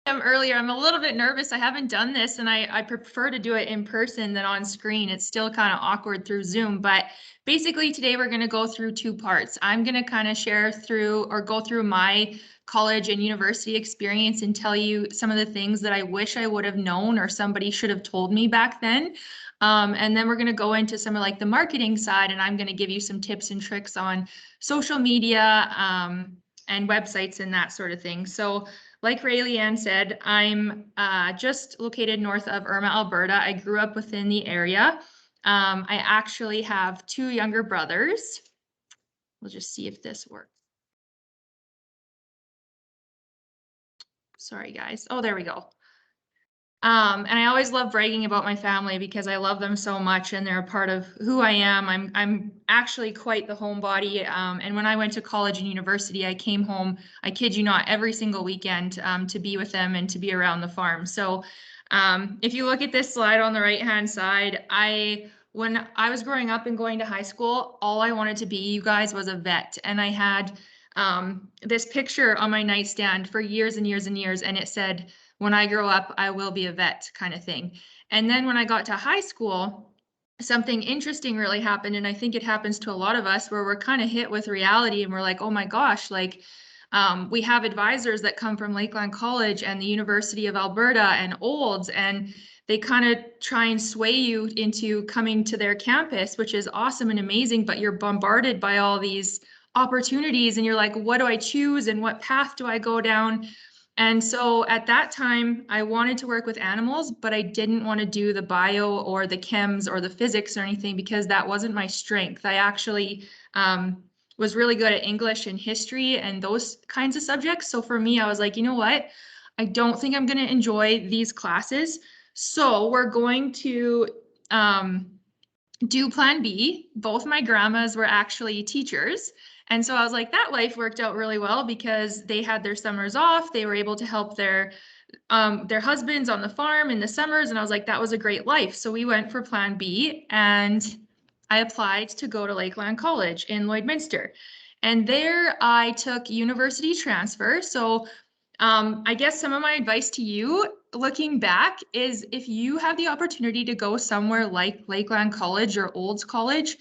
earlier, I'm a little bit nervous. I haven't done this, and I prefer to do it in person than on screen. It's still kind of awkward through Zoom, but basically today we're going to go through two parts. I'm going to kind of share through or go through my college and university experience and tell you some of the things that I wish I would have known or somebody should have told me back then. And then we're going to go into some of like the marketing side, and I'm going to give you some tips and tricks on social media and websites and that sort of thing. So like Raylene said, I'm just located north of Irma, Alberta. I grew up within the area. I actually have two younger brothers. We'll just see if this works. Sorry, guys. Oh, there we go. And I always love bragging about my family because I love them so much and they're a part of who I am. I'm actually quite the homebody. And when I went to college and university, I came home, I kid you not, every single weekend to be with them and to be around the farm. So if you look at this slide on the right-hand side, when I was growing up and going to high school, all I wanted to be, you guys, was a vet. And I had this picture on my nightstand for years and years and years, and it said, when I grow up, I will be a vet, kind of thing. And then when I got to high school, something interesting really happened. And I think it happens to a lot of us where we're kind of hit with reality and we're like, oh my gosh, like we have advisors that come from Lakeland College and the University of Alberta and Olds, and they kind of try and sway you into coming to their campus, which is awesome and amazing, but you're bombarded by all these opportunities and you're like, what do I choose and what path do I go down? And so at that time, I wanted to work with animals, but I didn't want to do the bio or the chems or the physics or anything because that wasn't my strength. I actually was really good at English and history and those kinds of subjects. So for me, I was like, you know what? I don't think I'm going to enjoy these classes. So we're going to do plan B. Both my grandmas were actually teachers. And so I was like, that life worked out really well because they had their summers off. They were able to help their husbands on the farm in the summers. And I was like, that was a great life. So we went for plan B and I applied to go to Lakeland College in Lloydminster. And there I took university transfer. So I guess some of my advice to you looking back is if you have the opportunity to go somewhere like Lakeland College or Olds College,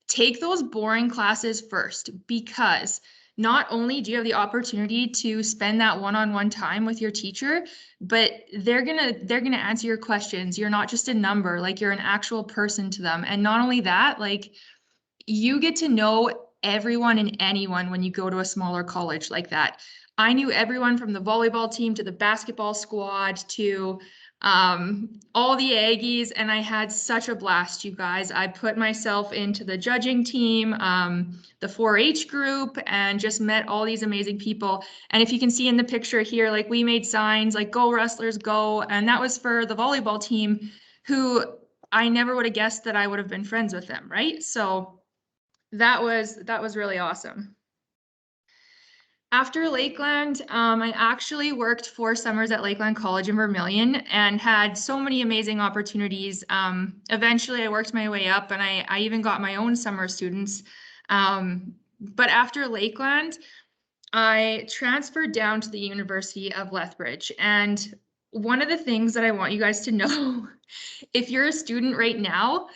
take those boring classes first, because not only do you have the opportunity to spend that one-on-one time with your teacher, but they're gonna answer your questions. You're not just a number, like you're an actual person to them. And not only that, like you get to know everyone and anyone when you go to a smaller college like that. I knew everyone from the volleyball team to the basketball squad to all the Aggies, and I had such a blast, you guys. I put myself into the judging team, the 4-H group, and just met all these amazing people. And if you can see in the picture here, like we made signs like "Go Rustlers, go!" And that was for the volleyball team, who I never would have guessed that I would have been friends with them, right? So that was really awesome. After Lakeland, I actually worked 4 summers at Lakeland College in Vermilion and had so many amazing opportunities. Eventually, I worked my way up and I even got my own summer students. But after Lakeland, I transferred down to the University of Lethbridge. And one of the things that I want you guys to know, if you're a student right now,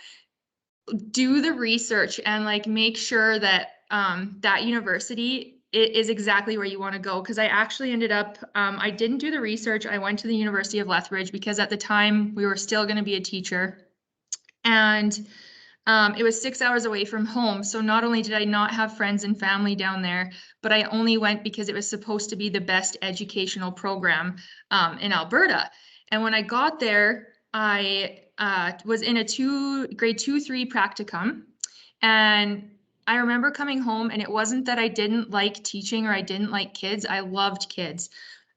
do the research and like make sure that that university is exactly where you want to go. Because I actually ended up, I didn't do the research. I went to the University of Lethbridge because at the time we were still going to be a teacher. And it was 6 hours away from home. So not only did I not have friends and family down there, but I only went because it was supposed to be the best educational program in Alberta. And when I got there, I was in a grade 2-3 practicum. And I remember coming home, and it wasn't that I didn't like teaching or I didn't like kids. I loved kids.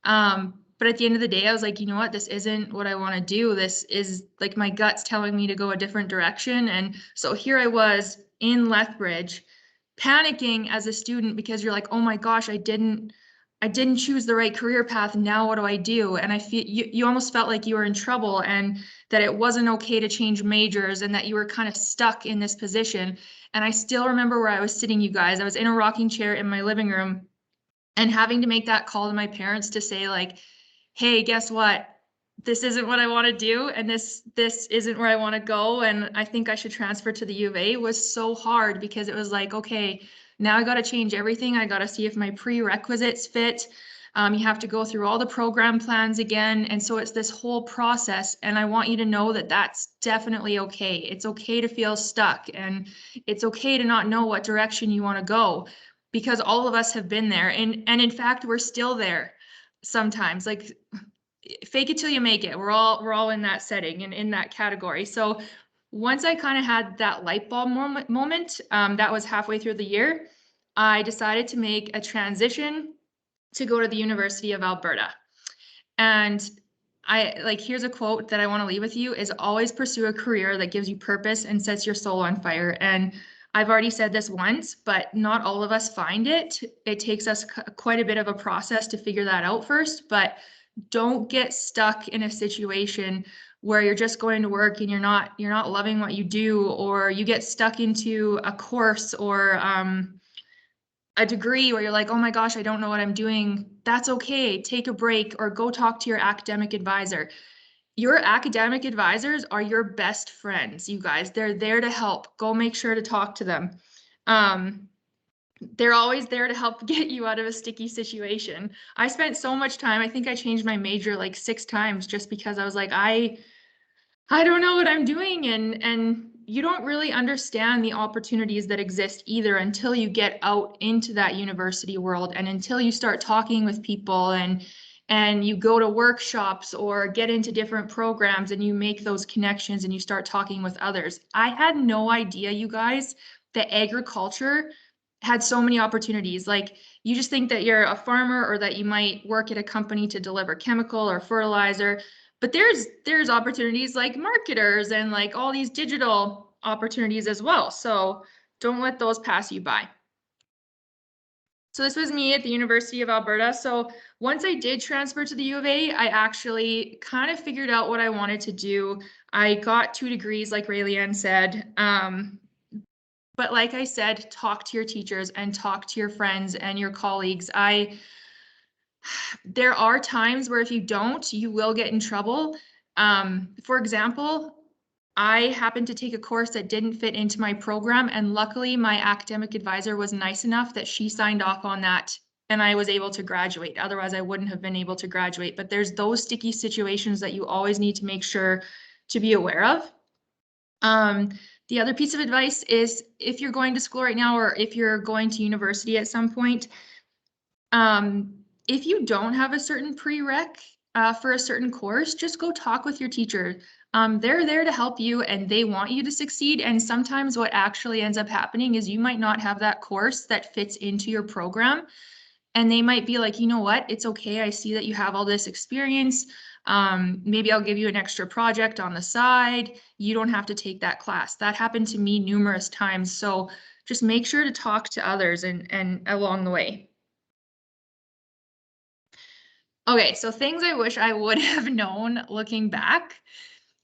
But at the end of the day, I was like, you know what, this isn't what I want to do. This is like my gut's telling me to go a different direction. And so here I was in Lethbridge, panicking as a student because you're like, oh my gosh, I didn't choose the right career path. Now what do I do? And I feel you almost felt like you were in trouble and that it wasn't okay to change majors and that you were kind of stuck in this position. And I still remember where I was sitting, you guys. I was in a rocking chair in my living room and having to make that call to my parents to say like, hey, guess what? This isn't what I want to do, and this isn't where I want to go, and I think I should transfer to the U of A was so hard because it was like, okay, now I got to change everything. I got to see if my prerequisites fit. You have to go through all the program plans again, and so it's this whole process, and I want you to know that that's definitely okay. It's okay to feel stuck, and it's okay to not know what direction you want to go, because all of us have been there, and in fact, we're still there sometimes. Like, fake it till you make it. We're all in that setting and in that category. So once I kind of had that light bulb moment, that was halfway through the year, I decided to make a transition to go to the University of Alberta. And here's a quote that I want to leave with you: is always pursue a career that gives you purpose and sets your soul on fire. And I've already said this once, but not all of us find it. It takes us quite a bit of a process to figure that out first, but don't get stuck in a situation where you're just going to work and you're not loving what you do, or you get stuck into a course or a degree where you're like, oh my gosh, I don't know what I'm doing. That's okay. Take a break or go talk to your academic advisor. Your academic advisors are your best friends, you guys. They're there to help. Go make sure to talk to them. They're always there to help get you out of a sticky situation. I spent so much time, I think I changed my major like 6 times just because I was like, I don't know what I'm doing. And you don't really understand the opportunities that exist either until you get out into that university world and until you start talking with people and you go to workshops or get into different programs and you make those connections and you start talking with others. I had no idea, you guys, that agriculture had so many opportunities. Like, you just think that you're a farmer or that you might work at a company to deliver chemical or fertilizer, but there's opportunities like marketers and like all these digital opportunities as well. So don't let those pass you by. So this was me at the University of Alberta. So once I did transfer to the U of A, I actually kind of figured out what I wanted to do. I got 2 degrees, like Raelianne said. But like I said, talk to your teachers and talk to your friends and your colleagues. There are times where if you don't, you will get in trouble. For example, I happened to take a course that didn't fit into my program, and luckily my academic advisor was nice enough that she signed off on that and I was able to graduate. Otherwise, I wouldn't have been able to graduate. But there's those sticky situations that you always need to make sure to be aware of. The other piece of advice is, if you're going to school right now or if you're going to university at some point, if you don't have a certain prereq for a certain course, just go talk with your teacher. They're there to help you and they want you to succeed. And sometimes what actually ends up happening is you might not have that course that fits into your program. And they might be like, you know what, it's okay. I see that you have all this experience. Maybe I'll give you an extra project on the side. You don't have to take that class. That happened to me numerous times. So just make sure to talk to others and along the way. Okay, so things I wish I would have known looking back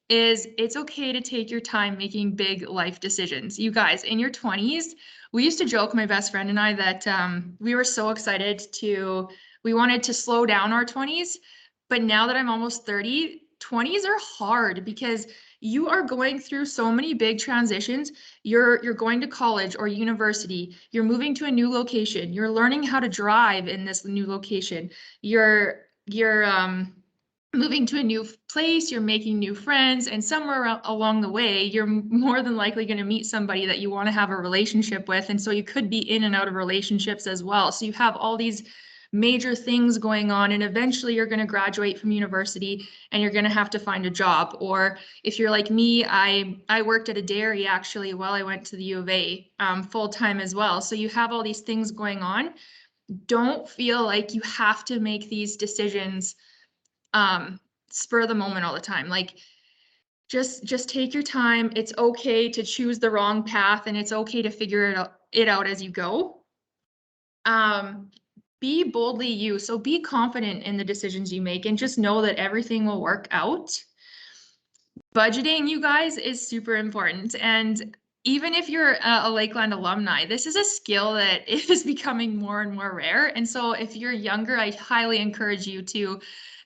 is it's okay to take your time making big life decisions. You guys, in your 20s, we used to joke, my best friend and I, that we were so excited we wanted to slow down our 20s. But now that I'm almost 30, 20s are hard because you are going through so many big transitions. You're going to college or university, you're moving to a new location, you're learning how to drive in this new location, you're moving to a new place, you're making new friends, and somewhere along the way, you're more than likely going to meet somebody that you want to have a relationship with. And so you could be in and out of relationships as well. So you have all these major things going on, and eventually you're going to graduate from university and you're going to have to find a job. Or if you're like me, I worked at a dairy actually while I went to the U of A full time as well. So you have all these things going on. Don't feel like you have to make these decisions spur of the moment all the time. Like, just take your time. It's okay to choose the wrong path, and it's okay to figure it out as you go. Be boldly you. So be confident in the decisions you make and just know that everything will work out. Budgeting, you guys, is super important. And even if you're a Lakeland alumni, this is a skill that is becoming more and more rare. And so if you're younger, I highly encourage you to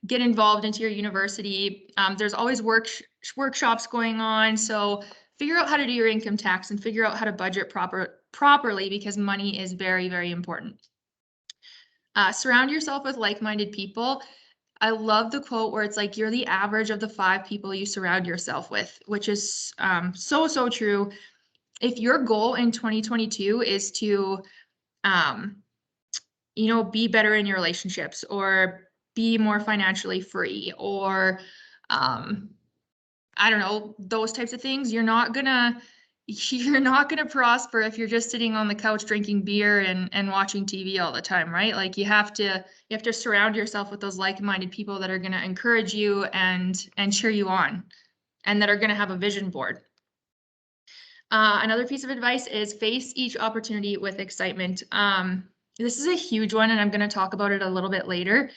get involved into your university. There's always workshops going on. So figure out how to do your income tax and figure out how to budget properly, because money is very, very important. Surround yourself with like-minded people. I love the quote where it's like, you're the average of the 5 people you surround yourself with, which is so true. If your goal in 2022 is to, be better in your relationships or be more financially free, or, I don't know, those types of things, you're not gonna prosper if you're just sitting on the couch drinking beer and watching TV all the time, right? Like you have to surround yourself with those like-minded people that are gonna encourage you and cheer you on, and that are gonna have a vision board. Another piece of advice is face each opportunity with excitement. This is a huge one, and I'm going to talk about it a little bit later.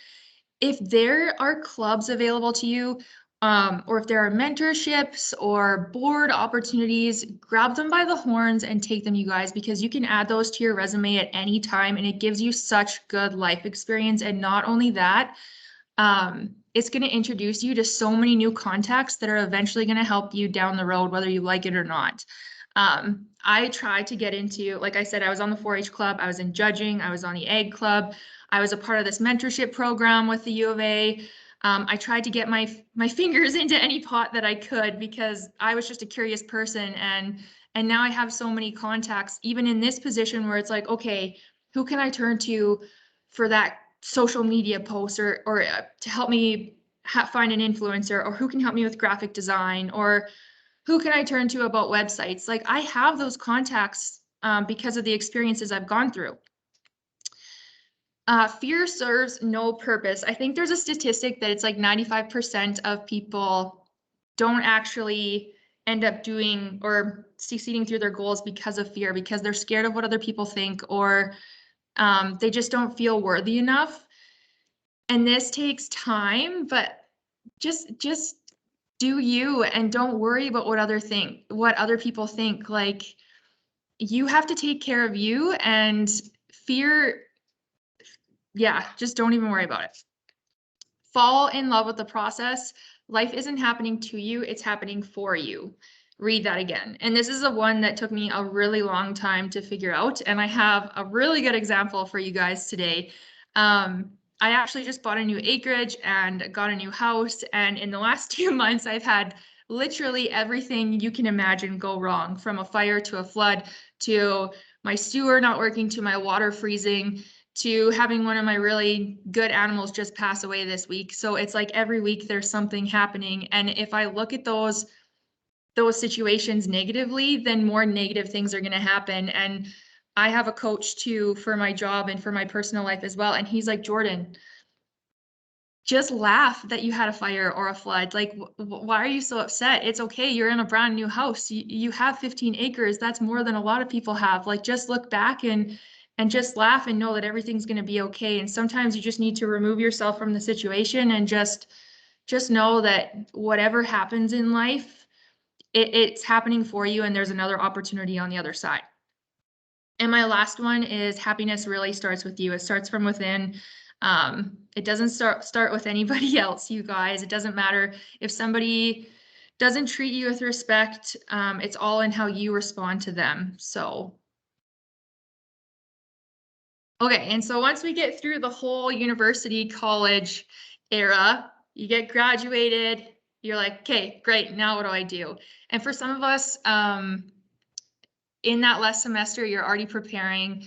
If there are clubs available to you, or if there are mentorships or board opportunities, grab them by the horns and take them, you guys, because you can add those to your resume at any time, and it gives you such good life experience. And not only that, it's going to introduce you to so many new contacts that are eventually going to help you down the road, whether you like it or not. I tried to get into, like I said, I was on the 4-H club, I was in judging, I was on the ag club, I was a part of this mentorship program with the U of A. I tried to get my fingers into any pot that I could, because I was just a curious person, and now I have so many contacts, even in this position where it's like, okay, who can I turn to for that social media post, or to help me find an influencer, or who can help me with graphic design, or who can I turn to about websites? Like I have those contacts because of the experiences I've gone through. Fear serves no purpose. I think there's a statistic that it's like 95% of people don't actually end up doing or succeeding through their goals because of fear, because they're scared of what other people think, or they just don't feel worthy enough. And this takes time, but just do you, and don't worry about what other people think. Like you have to take care of you, and fear, yeah, just don't even worry about it. Fall in love with the process. Life isn't happening to you, it's happening for you. Read that again. And this is the one that took me a really long time to figure out, and I have a really good example for you guys today. I actually just bought a new acreage and got a new house, and in the last 2 months I've had literally everything you can imagine go wrong, from a fire to a flood to my sewer not working to my water freezing to having one of my really good animals just pass away this week. So it's like every week there's something happening, and if I look at those situations negatively, then more negative things are going to happen. And I have a coach too for my job and for my personal life as well, and he's like, Jordyn, just laugh that you had a fire or a flood. Like, why are you so upset? It's okay. You're in a brand new house. You have 15 acres. That's more than a lot of people have. Like, just look back and just laugh and know that everything's going to be okay. And sometimes you just need to remove yourself from the situation and just know that whatever happens in life, it's happening for you, and there's another opportunity on the other side. And my last one is happiness really starts with you. It starts from within. It doesn't start with anybody else, you guys. It doesn't matter if somebody doesn't treat you with respect. It's all in how you respond to them. So, okay. And so once we get through the whole university college era, you get graduated, you're like, okay, great. Now what do I do? And for some of us, in that last semester, you're already preparing,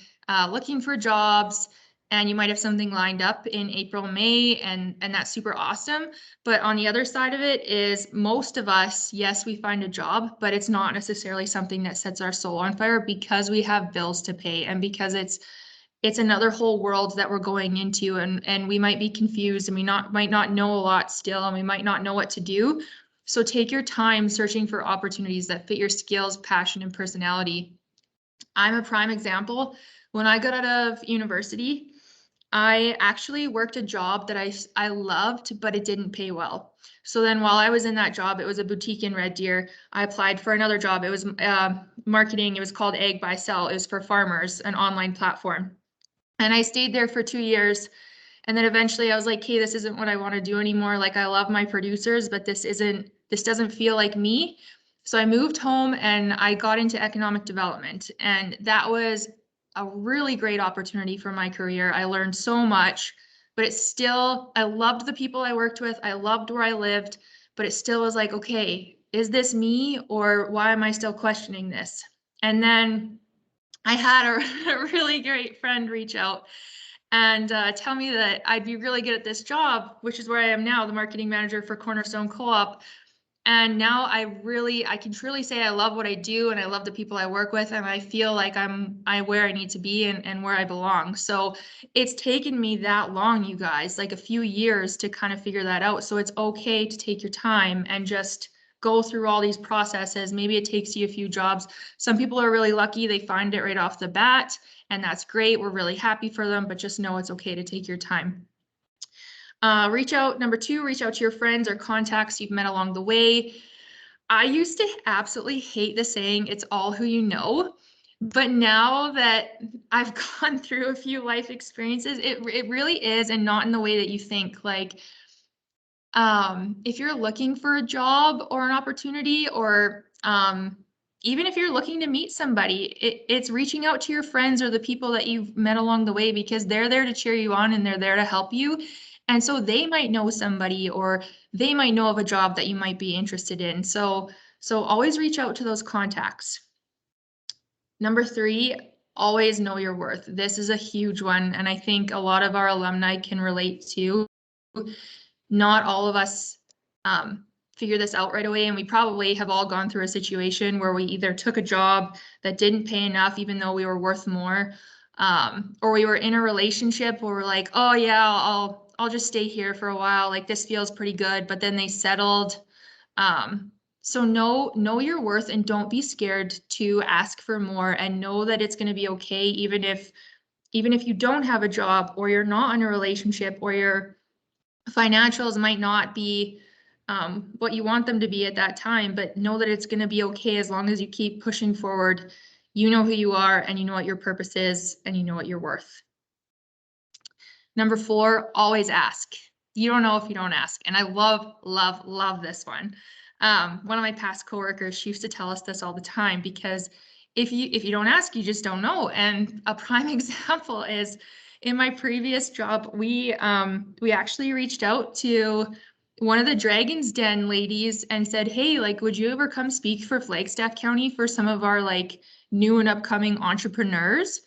looking for jobs, and you might have something lined up in April, May, and that's super awesome. But on the other side of it is, most of us, yes, we find a job, but it's not necessarily something that sets our soul on fire, because we have bills to pay, and because it's another whole world that we're going into, and we might be confused, and we might not know a lot still, and we might not know what to do. So take your time searching for opportunities that fit your skills, passion, and personality. I'm a prime example. When I got out of university, I actually worked a job that I loved, but it didn't pay well. So then while I was in that job, it was a boutique in Red Deer. I applied for another job. It was marketing. It was called Ag Buy Sell. It was for farmers, an online platform. And I stayed there for 2 years. And then eventually I was like, okay, this isn't what I want to do anymore. Like I love my producers, but this doesn't feel like me. So I moved home and I got into economic development. And that was a really great opportunity for my career. I learned so much, but I loved the people I worked with. I loved where I lived, but it still was like, okay, is this me or why am I still questioning this? And then I had a really great friend reach out and tell me that I'd be really good at this job, which is where I am now, the marketing manager for Cornerstone Co-op. And now I can truly say I love what I do and I love the people I work with and I feel like I'm where I need to be and where I belong. So it's taken me that long, you guys, like a few years to kind of figure that out. So it's okay to take your time and just go through all these processes. Maybe it takes you a few jobs. Some people are really lucky, they find it right off the bat, and that's great. We're really happy for them, but just know it's okay to take your time. Number 2, reach out to your friends or contacts you've met along the way. I used to absolutely hate the saying, it's all who you know. But now that I've gone through a few life experiences, it really is, and not in the way that you think. Like, if you're looking for a job or an opportunity, or even if you're looking to meet somebody, it's reaching out to your friends or the people that you've met along the way, because they're there to cheer you on and they're there to help you. And so they might know somebody or they might know of a job that you might be interested in. So always reach out to those contacts. Number 3, always know your worth. This is a huge one, and I think a lot of our alumni can relate to. Not all of us figure this out right away, and we probably have all gone through a situation where we either took a job that didn't pay enough even though we were worth more, or we were in a relationship where we're like, oh yeah, I'll just stay here for a while, like this feels pretty good, but then they settled. So know your worth and don't be scared to ask for more, and know that it's going to be okay even if you don't have a job or you're not in a relationship or your financials might not be what you want them to be at that time, but know that it's going to be okay as long as you keep pushing forward. You know who you are and you know what your purpose is and you know what you're worth. Number 4, always ask. You don't know if you don't ask. And I love this one. One of my past coworkers, she used to tell us this all the time, because if you don't ask, you just don't know. And a prime example is in my previous job, we actually reached out to one of the Dragon's Den ladies and said, hey, like, would you ever come speak for Flagstaff County for some of our like new and upcoming entrepreneurs?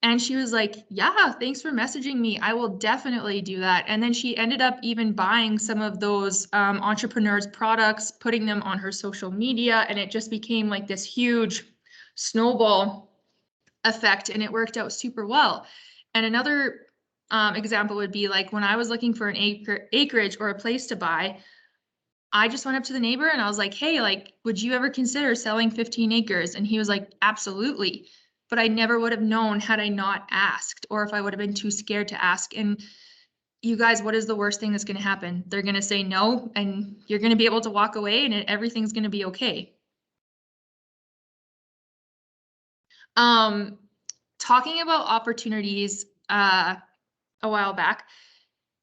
And she was like, yeah, thanks for messaging me. I will definitely do that. And then she ended up even buying some of those entrepreneurs' products, putting them on her social media, and it just became like this huge snowball effect, and it worked out super well. And another example would be like when I was looking for an acreage or a place to buy, I just went up to the neighbor and I was like, hey, like, would you ever consider selling 15 acres? And he was like, absolutely. But I never would have known had I not asked, or if I would have been too scared to ask. And you guys, what is the worst thing that's going to happen? They're going to say no, and you're going to be able to walk away and everything's going to be okay. Talking about opportunities, a while back,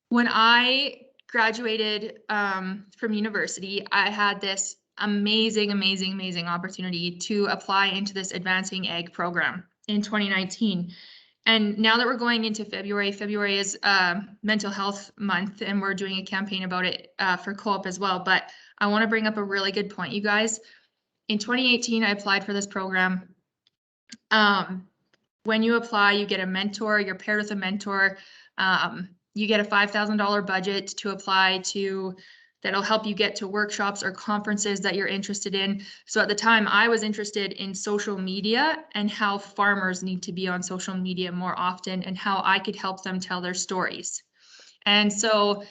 when I graduated from university, I had this amazing opportunity to apply into this Advancing Ag program in 2019. And now that we're going into February is Mental Health Month, and we're doing a campaign about it for co-op as well. But I want to bring up a really good point, you guys. In 2018, I applied for this program. When you apply, you get a mentor, you're paired with a mentor. You get a $5,000 budget to apply to, that'll help you get to workshops or conferences that you're interested in. So at the time, I was interested in social media and how farmers need to be on social media more often and how I could help them tell their stories. And so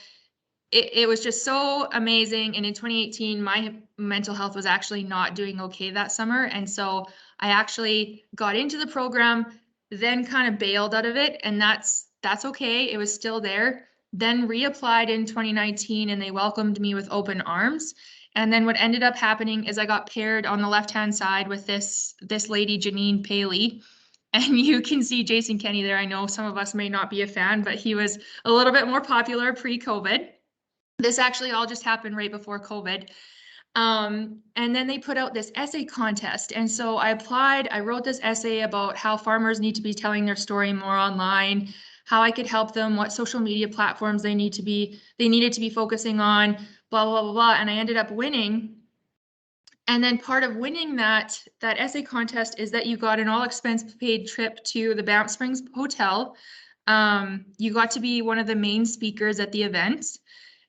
it was just so amazing. And in 2018, my mental health was actually not doing okay that summer. And so I actually got into the program, then kind of bailed out of it. And that's That's okay. It was still there. Then reapplied in 2019 and they welcomed me with open arms. And then what ended up happening is I got paired on the left-hand side with this lady, Janine Paley. And you can see Jason Kenney there. I know some of us may not be a fan, but he was a little bit more popular pre-COVID. This actually all just happened right before COVID. And then they put out this essay contest. And so I applied, I wrote this essay about how farmers need to be telling their story more online, how I could help them, what social media platforms they needed to be focusing on, blah, blah, blah, blah. And I ended up winning. And then part of winning that essay contest is that you got an all expense paid trip to the Banff Springs Hotel. You got to be one of the main speakers at the event.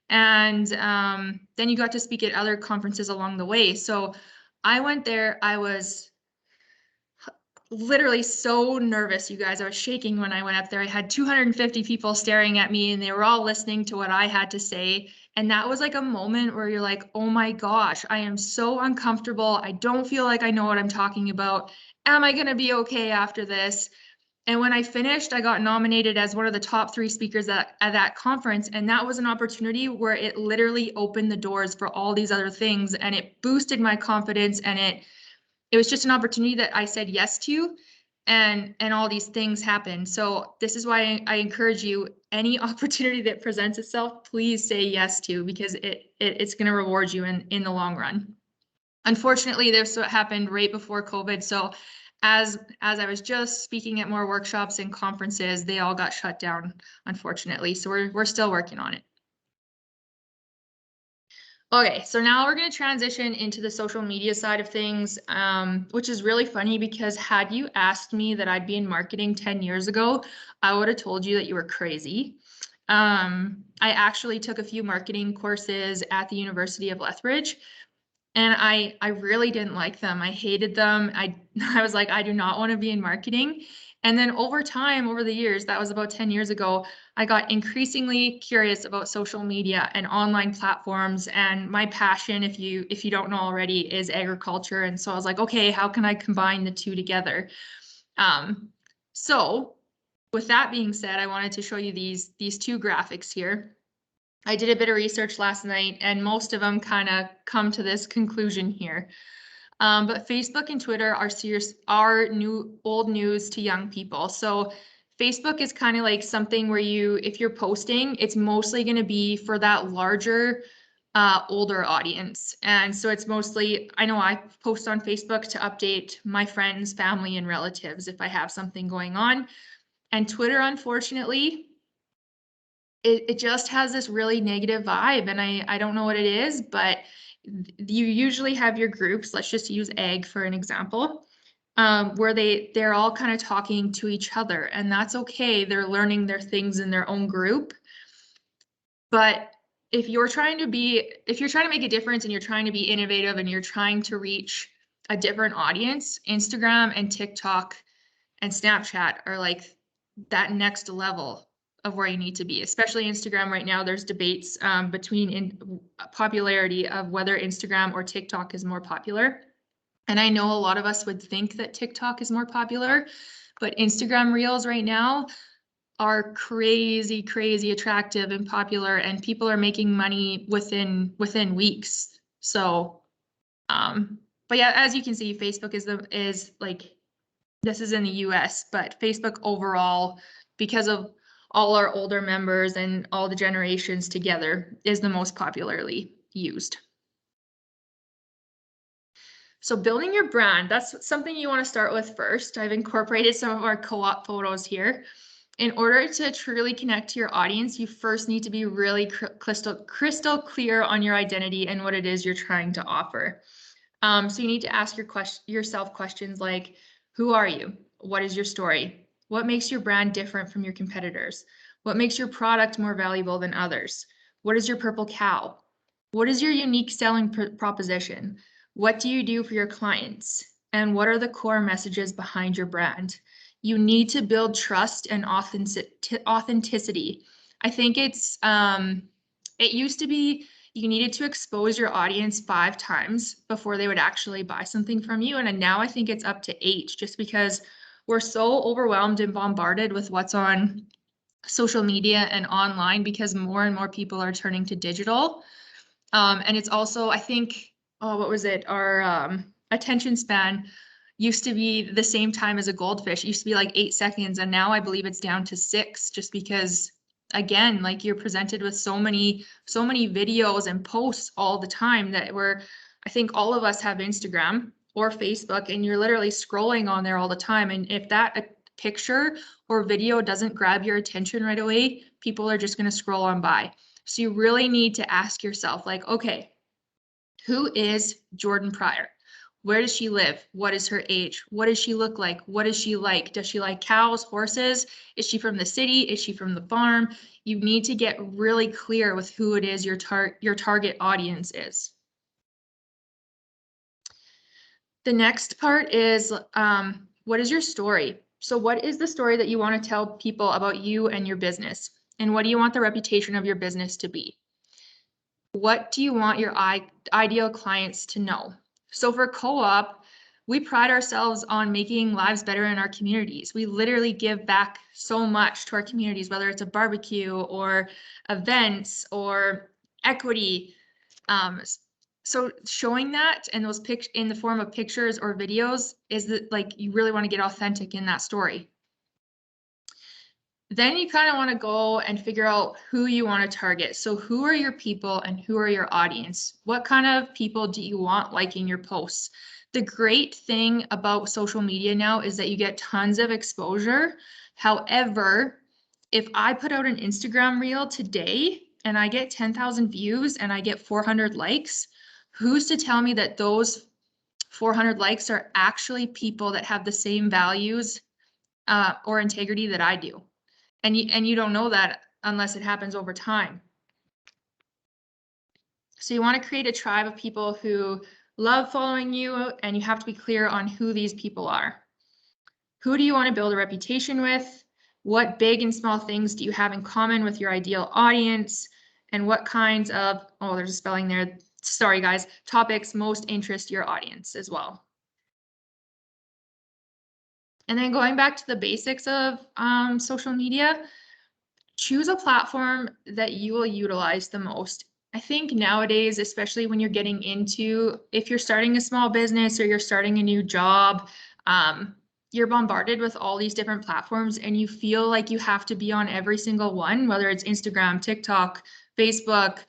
And then you got to speak at other conferences along the way. So I went there. I was literally so nervous, you guys. I was shaking when I went up there. I had 250 people staring at me and they were all listening to what I had to say. And that was like a moment where you're like, oh my gosh, I am so uncomfortable. I don't feel like I know what I'm talking about. Am I going to be okay after this? And when I finished, I got nominated as one of the top 3 speakers at that conference. And that was an opportunity where it literally opened the doors for all these other things. And it boosted my confidence. And it was just an opportunity that I said yes to. And all these things happened. So this is why I encourage you, any opportunity that presents itself, please say yes to, because it's going to reward you in the long run. Unfortunately, this happened right before COVID. So as I was just speaking at more workshops and conferences, they all got shut down, unfortunately. So we're still working on it. Okay, so now we're going to transition into the social media side of things, which is really funny because had you asked me that I'd be in marketing 10 years ago, I would have told you that you were crazy. I actually took a few marketing courses at the University of Lethbridge. And I really didn't like them. I hated them. I was like, I do not want to be in marketing. And then over time, over the years, that was about 10 years ago, I got increasingly curious about social media and online platforms. And my passion, if you don't know already, is agriculture. And so I was like, okay, how can I combine the two together? So with that being said, I wanted to show you these 2 graphics here. I did a bit of research last night and most of them kind of come to this conclusion here. But Facebook and Twitter are old news to young people. So Facebook is kind of like something where if you're posting, it's mostly going to be for that larger, older audience. And so it's mostly, I know I post on Facebook to update my friends, family, and relatives if I have something going on. And Twitter, unfortunately, it just has this really negative vibe, and I don't know what it is, but you usually have your groups. Let's just use ag for an example, where they're all kind of talking to each other, and that's okay. They're learning their things in their own group. But if you're trying to make a difference and you're trying to be innovative and you're trying to reach a different audience, Instagram and TikTok and Snapchat are like that next level of where you need to be, especially Instagram right now. There's debates between popularity of whether Instagram or TikTok is more popular. And I know a lot of us would think that TikTok is more popular, but Instagram Reels right now are crazy, crazy attractive and popular, and people are making money within weeks. So, but yeah, as you can see, Facebook is like, this is in the US, but Facebook overall, because of all our older members and all the generations together, is the most popularly used. So building your brand, that's something you want to start with first. I've incorporated some of our co-op photos here. In order to truly connect to your audience, you first need to be really crystal clear on your identity and what it is you're trying to offer. So you need to ask yourself questions like, who are you? What is your story? What makes your brand different from your competitors? What makes your product more valuable than others? What is your purple cow? What is your unique selling proposition? What do you do for your clients? And what are the core messages behind your brand? You need to build trust and authenticity. I think it used to be you needed to expose your audience 5 times before they would actually buy something from you. And now I think it's up to 8, just because we're so overwhelmed and bombarded with what's on social media and online because more and more people are turning to digital. And it's also, I think, oh, what was it? Our attention span used to be the same time as a goldfish. It used to be like 8 seconds, and now I believe it's down to 6, just because, again, like you're presented with so many videos and posts all the time that I think all of us have Instagram or Facebook, and you're literally scrolling on there all the time. And if that picture or video doesn't grab your attention right away, people are just going to scroll on by. So you really need to ask yourself, like, okay, who is Jordyn Pryor? Where does she live? What is her age? What does she look like? What does she like? Does she like cows, horses? Is she from the city? Is she from the farm? You need to get really clear with who it is your target audience is. The next part is, what is your story? So what is the story that you want to tell people about you and your business? And what do you want the reputation of your business to be? What do you want your ideal clients to know? So for Co-op, we pride ourselves on making lives better in our communities. We literally give back so much to our communities, whether it's a barbecue or events or equity. So showing that and those in the form of pictures or videos is that, like, you really want to get authentic in that story. Then you kind of want to go and figure out who you want to target. So who are your people and who are your audience? What kind of people do you want liking your posts? The great thing about social media now is that you get tons of exposure. However, if I put out an Instagram reel today and I get 10,000 views and I get 400 likes, who's to tell me that those 400 likes are actually people that have the same values or integrity that I do? And you don't know that unless it happens over time. So you want to create a tribe of people who love following you, and you have to be clear on who these people are. Who do you want to build a reputation with? What big and small things do you have in common with your ideal audience? And what kinds of, oh, there's a spelling there. Sorry, guys. Topics most interest your audience as well. And then going back to the basics of social media, choose a platform that you will utilize the most. I think nowadays, especially when you're getting into, if you're starting a small business or you're starting a new job, you're bombarded with all these different platforms and you feel like you have to be on every single one, whether it's Instagram, TikTok, Facebook,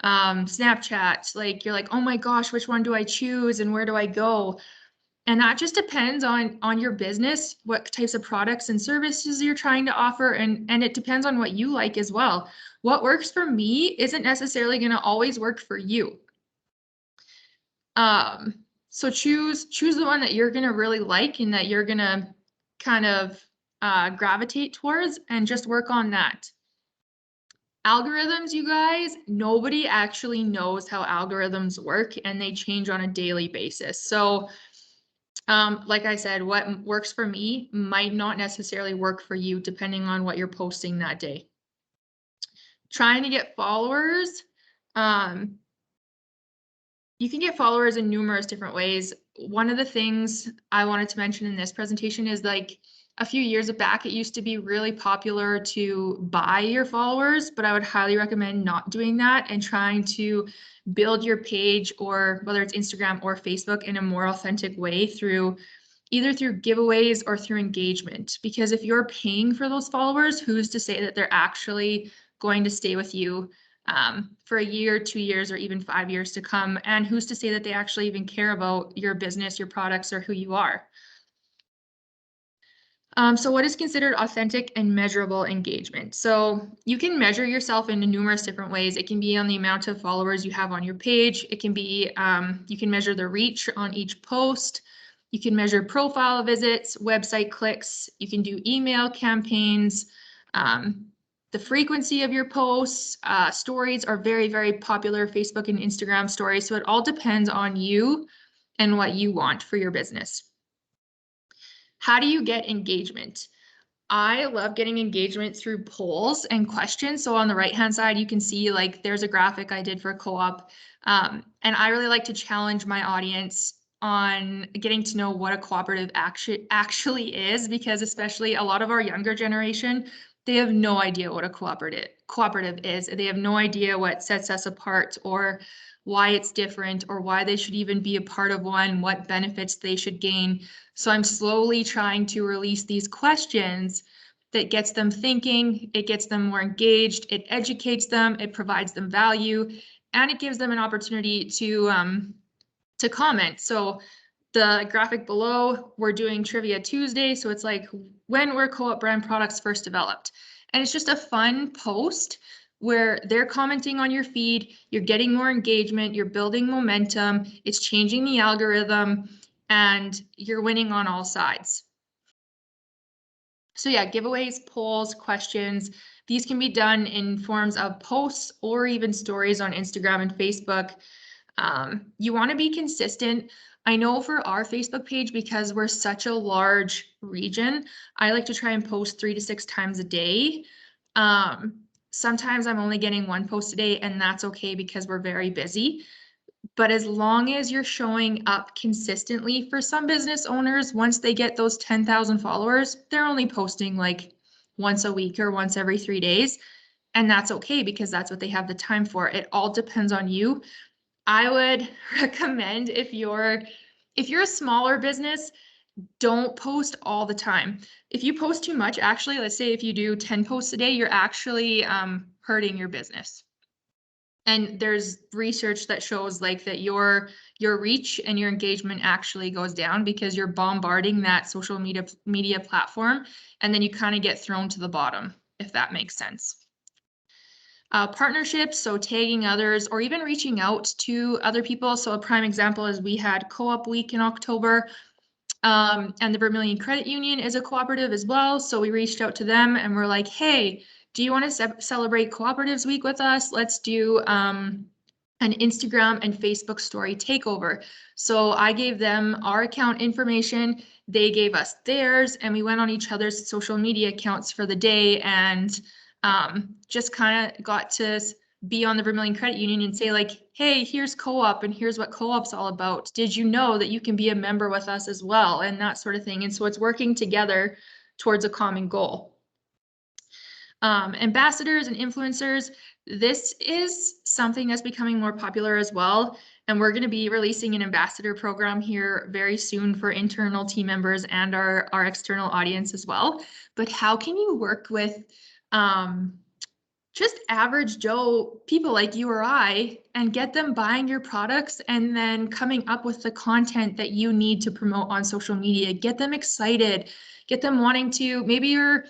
Snapchat. Like, you're like, oh my gosh, which one do I choose and where do I go? And that just depends on your business, what types of products and services you're trying to offer, and it depends on what you like as well. What works for me isn't necessarily going to always work for you. So choose the one that you're going to really like and that you're going to kind of gravitate towards, and just work on that. Algorithms, you guys, nobody actually knows how algorithms work, and they change on a daily basis. So like I said, what works for me might not necessarily work for you depending on what you're posting that day. Trying to get followers. You can get followers in numerous different ways. One of the things I wanted to mention in this presentation is, like, a few years back, it used to be really popular to buy your followers, but I would highly recommend not doing that and trying to build your page, or whether it's Instagram or Facebook, in a more authentic way through either through giveaways or through engagement. Because if you're paying for those followers, who's to say that they're actually going to stay with you for a year, 2 years, or even 5 years to come? And who's to say that they actually even care about your business, your products, or who you are? So what is considered authentic and measurable engagement? So you can measure yourself in numerous different ways. It can be on the amount of followers you have on your page. It can be, you can measure the reach on each post. You can measure profile visits, website clicks. You can do email campaigns, the frequency of your posts. Stories are very, very popular, Facebook and Instagram stories. So it all depends on you and what you want for your business. How do you get engagement? I love getting engagement through polls and questions. So on the right-hand side, you can see, like, there's a graphic I did for Co-op. And I really like to challenge my audience on getting to know what a cooperative actually is, because especially a lot of our younger generation, they have no idea what a cooperative is. They have no idea what sets us apart or why it's different or why they should even be a part of one, what benefits they should gain. So I'm slowly trying to release these questions that gets them thinking, it gets them more engaged, it educates them, it provides them value, and it gives them an opportunity to comment. So the graphic below, we're doing Trivia Tuesday. So it's like, when were co-op brand products first developed? And it's just a fun post where they're commenting on your feed, you're getting more engagement, you're building momentum, it's changing the algorithm, and you're winning on all sides. So yeah, giveaways, polls, questions, these can be done in forms of posts or even stories on Instagram and Facebook. You want to be consistent. I know for our Facebook page, because we're such a large region, I like to try and post 3 to 6 times a day. Sometimes I'm only getting 1 post a day, and that's okay because we're very busy. But as long as you're showing up consistently, for some business owners, once they get those 10,000 followers, they're only posting like once a week or once every 3 days. And that's okay because that's what they have the time for. It all depends on you. I would recommend, if you're a smaller business, don't post all the time. If you post too much, actually, let's say if you do 10 posts a day, you're actually hurting your business. And there's research that shows like that your reach and your engagement actually goes down because you're bombarding that social media platform, and then you kind of get thrown to the bottom, if that makes sense. Partnerships, so tagging others or even reaching out to other people. So a prime example is we had Co-op Week in October, and the Vermilion Credit Union is a cooperative as well. So we reached out to them and we're like, hey, do you want to celebrate Cooperatives Week with us? Let's do an Instagram and Facebook story takeover. So I gave them our account information, they gave us theirs, and we went on each other's social media accounts for the day and just kind of got to be on the Vermilion Credit Union and say like, hey, here's co-op and here's what co-op's all about. Did you know that you can be a member with us as well? And that sort of thing. And so it's working together towards a common goal. Ambassadors and influencers, this is something that's becoming more popular as well. And we're going to be releasing an ambassador program here very soon for internal team members and our external audience as well. But how can you work with just average Joe people like you or I and get them buying your products and then coming up with the content that you need to promote on social media? Get them excited, get them wanting to, maybe you're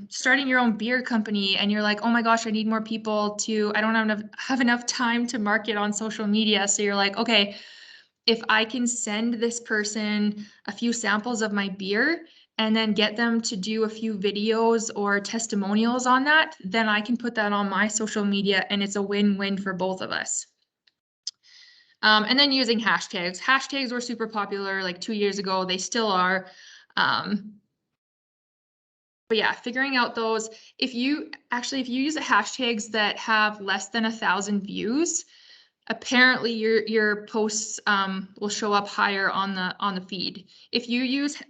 starting your own beer company and you're like, oh my gosh, I need more people to, I don't have enough time to market on social media. So you're like, okay, if I can send this person a few samples of my beer and then get them to do a few videos or testimonials on that, then I can put that on my social media and it's a win-win for both of us. And then using hashtags. Hashtags were super popular like 2 years ago. They still are. But yeah, figuring out those. If you use hashtags that have less than 1,000 views, apparently your posts will show up higher on the feed. If you use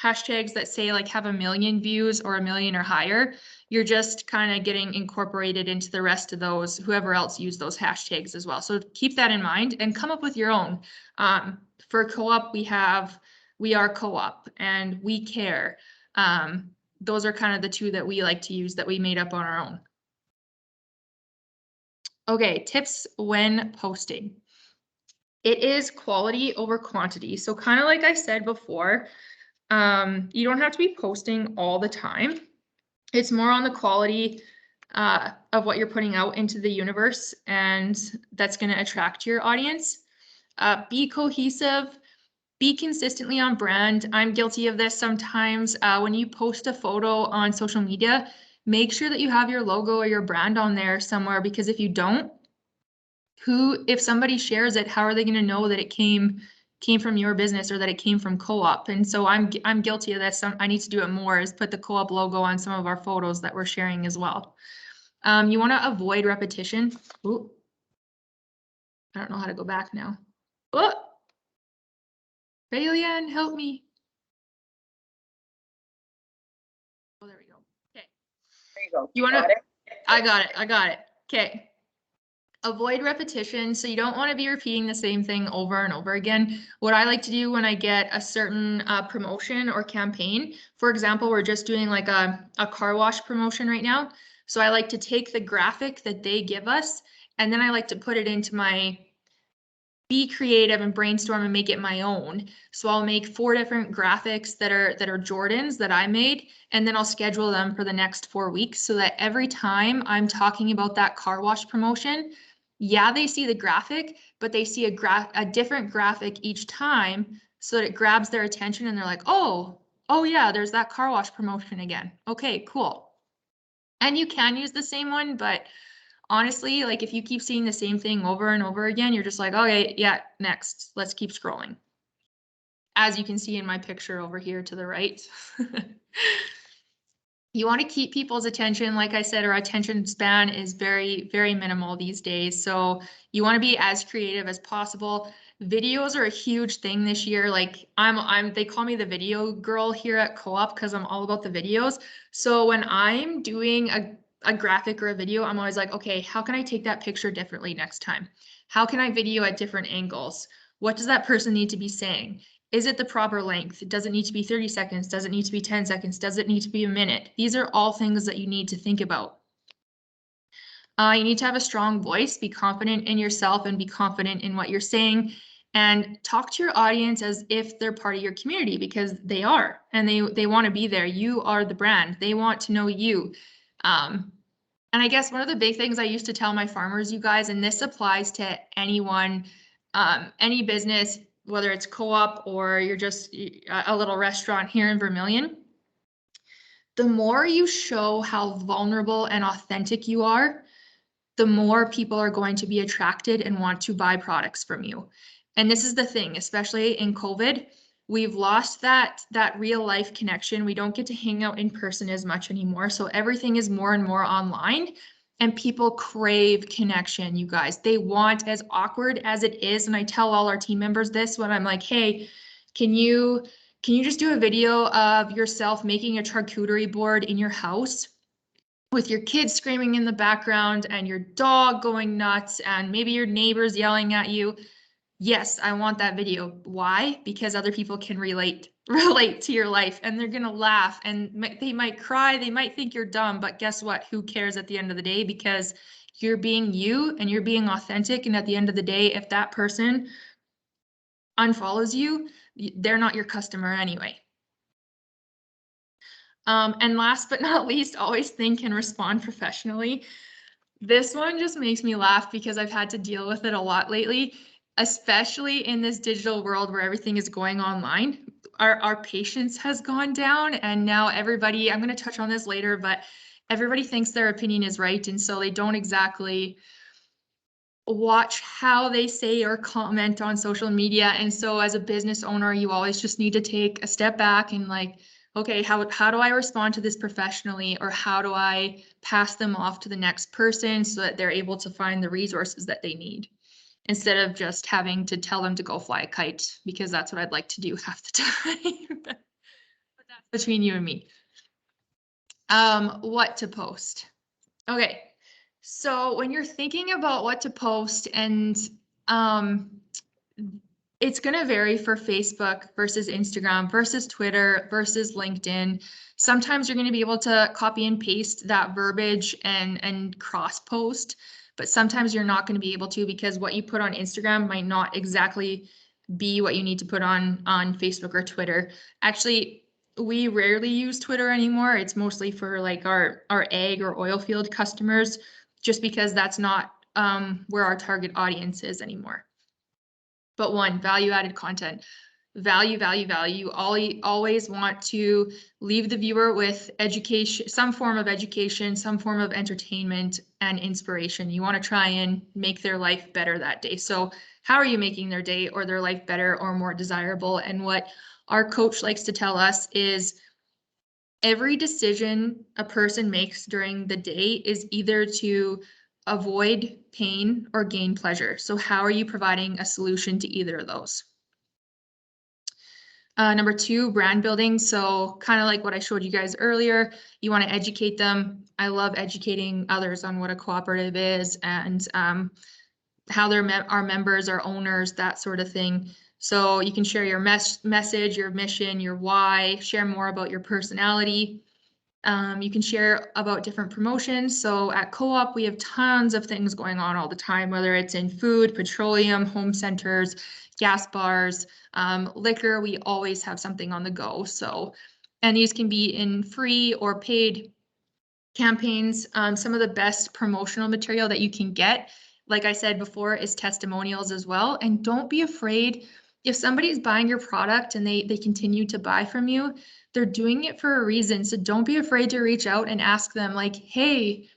hashtags that say like have 1 million views or 1 million or higher, you're just kind of getting incorporated into the rest of those, whoever else used those hashtags as well. So keep that in mind and come up with your own. For co-op, we are co-op and we care. Those are kind of the two that we like to use that we made up on our own. Okay, tips when posting. It is quality over quantity. So kind of like I said before, you don't have to be posting all the time. It's more on the quality of what you're putting out into the universe, and that's going to attract your audience. Be cohesive, be consistently on brand. I'm guilty of this sometimes. When you post a photo on social media, make sure that you have your logo or your brand on there somewhere, because if you don't, if somebody shares it, how are they going to know that it came from your business or that it came from co-op? And so I'm guilty of this. I need to do it more, is put the co-op logo on some of our photos that we're sharing as well. You want to avoid repetition. Ooh. I don't know how to go back now. Oh, Bailey, help me. Oh, there You want to? I got it. I got it. Okay. Avoid repetition. So you don't want to be repeating the same thing over and over again. What I like to do when I get a certain promotion or campaign, for example, we're just doing like a car wash promotion right now. So I like to take the graphic that they give us, and then I like to put it into my be creative and brainstorm and make it my own. So I'll make 4 different graphics that are Jordyns that I made, and then I'll schedule them for the next 4 weeks so that every time I'm talking about that car wash promotion, yeah, they see the graphic, but they see a different graphic each time so that it grabs their attention and they're like, oh yeah, there's that car wash promotion again. Okay, cool. And you can use the same one, but honestly, like if you keep seeing the same thing over and over again, you're just like, okay, yeah, next, let's keep scrolling. As you can see in my picture over here to the right. You want to keep people's attention. Like I said, our attention span is very, very minimal these days. So you want to be as creative as possible. Videos are a huge thing this year. Like they call me the video girl here at Co-op because I'm all about the videos. So when I'm doing a graphic or a video, I'm always like, okay, how can I take that picture differently next time? How can I video at different angles? What does that person need to be saying? Is it the proper length? Does it need to be 30 seconds? Does it need to be 10 seconds? Does it need to be a minute? These are all things that you need to think about. You need to have a strong voice, be confident in yourself and be confident in what you're saying, and talk to your audience as if they're part of your community, because they are, and they want to be there. You are the brand. They want to know you. And I guess one of the big things I used to tell my farmers, you guys, and this applies to anyone, any business, whether it's co-op or you're just a little restaurant here in Vermilion, the more you show how vulnerable and authentic you are, the more people are going to be attracted and want to buy products from you. And this is the thing, especially in COVID, we've lost that real life connection. We don't get to hang out in person as much anymore. So everything is more and more online, and people crave connection, you guys. They want, as awkward as it is, and I tell all our team members this when I'm like, hey, can you just do a video of yourself making a charcuterie board in your house with your kids screaming in the background and your dog going nuts and maybe your neighbors yelling at you? Yes, I want that video. Why? Because other people can relate to your life, and they're going to laugh, and they might cry, they might think you're dumb, but guess what? Who cares at the end of the day? Because you're being you and you're being authentic, and at the end of the day, if that person unfollows you, they're not your customer anyway. And last but not least, always think and respond professionally. This one just makes me laugh because I've had to deal with it a lot lately, especially in this digital world where everything is going online. Our patience has gone down, and now everybody, I'm going to touch on this later, but everybody thinks their opinion is right, and so they don't exactly watch how they say or comment on social media. And so as a business owner, you always just need to take a step back and like, okay, how do I respond to this professionally, or how do I pass them off to the next person so that they're able to find the resources that they need, instead of just having to tell them to go fly a kite, because that's what I'd like to do half the time. But that's between you and me. What to post. Okay. So when you're thinking about what to post, and it's going to vary for Facebook versus Instagram versus Twitter versus LinkedIn. Sometimes you're going to be able to copy and paste that verbiage and cross post, but sometimes you're not going to be able to, because what you put on Instagram might not exactly be what you need to put on Facebook or Twitter. Actually, we rarely use Twitter anymore. It's mostly for like our ag or oil field customers, just because that's not where our target audience is anymore. But one, value-added content. Value. You always want to leave the viewer with education, some form of education, some form of entertainment and inspiration. You want to try and make their life better that day. So how are you making their day or their life better or more desirable? And what our coach likes to tell us is every decision a person makes during the day is either to avoid pain or gain pleasure. So how are you providing a solution to either of those? Number two, brand building. So kind of like what I showed you guys earlier, you want to educate them. I love educating others on what a cooperative is and how they're our members, our owners, that sort of thing. So you can share your message, your mission, your why, share more about your personality. You can share about different promotions. So at Co-op, we have tons of things going on all the time, whether it's in food, petroleum, home centers, gas bars, liquor, we always have something on the go. So, and these can be in free or paid campaigns. Some of the best promotional material that you can get, like I said before, is testimonials as well. And don't be afraid if somebody's buying your product and they continue to buy from you, they're doing it for a reason. So don't be afraid to reach out and ask them like, hey,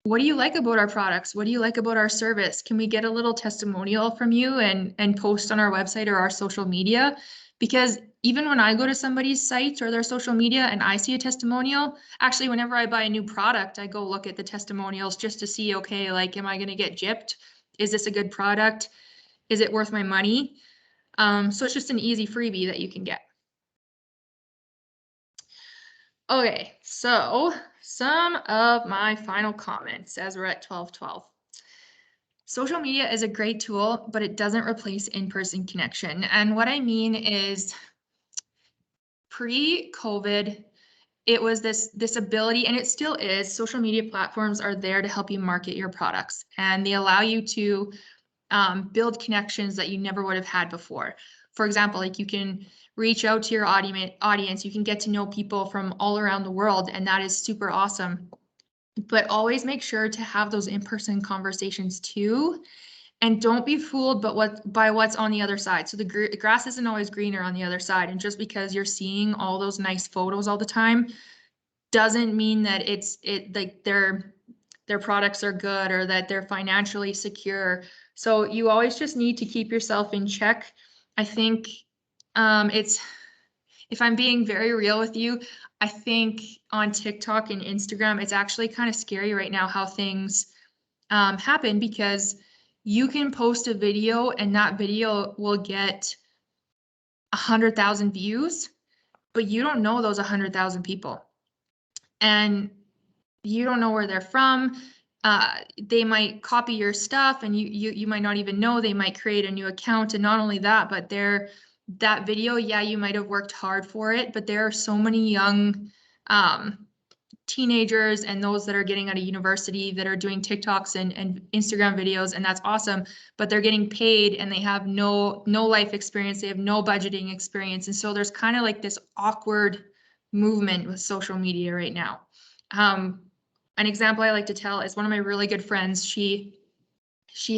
what do you like about our products? What do you like about our service? Can we get a little testimonial from you and post on our website or our social media? Because even when I go to somebody's site or their social media and I see a testimonial, actually, whenever I buy a new product, I go look at the testimonials just to see, okay, like, am I going to get gypped? Is this a good product? Is it worth my money? So it's just an easy freebie that you can get. Okay, so some of my final comments as we're at 12:12. Social media is a great tool, but it doesn't replace in-person connection. And what I mean is pre-COVID, it was this ability, and it still is, social media platforms are there to help you market your products, and they allow you to build connections that you never would have had before. For example, like you can reach out to your audience, you can get to know people from all around the world, and that is super awesome. But always make sure to have those in-person conversations too. And don't be fooled by what's on the other side. So the grass isn't always greener on the other side. And just because you're seeing all those nice photos all the time doesn't mean that like their products are good or that they're financially secure. So you always just need to keep yourself in check. I think if I'm being very real with you, I think on TikTok and Instagram, it's actually kind of scary right now how things happen, because you can post a video and that video will get 100,000 views, but you don't know those 100,000 people. And you don't know where they're from. They might copy your stuff and you might not even know. They might create a new account. And not only that, but that video, yeah, you might have worked hard for it, but there are so many young teenagers and those that are getting out of university that are doing TikToks and Instagram videos, and that's awesome, but they're getting paid and they have no life experience, they have no budgeting experience. And so there's kind of like this awkward movement with social media right now. An example I like to tell is one of my really good friends. She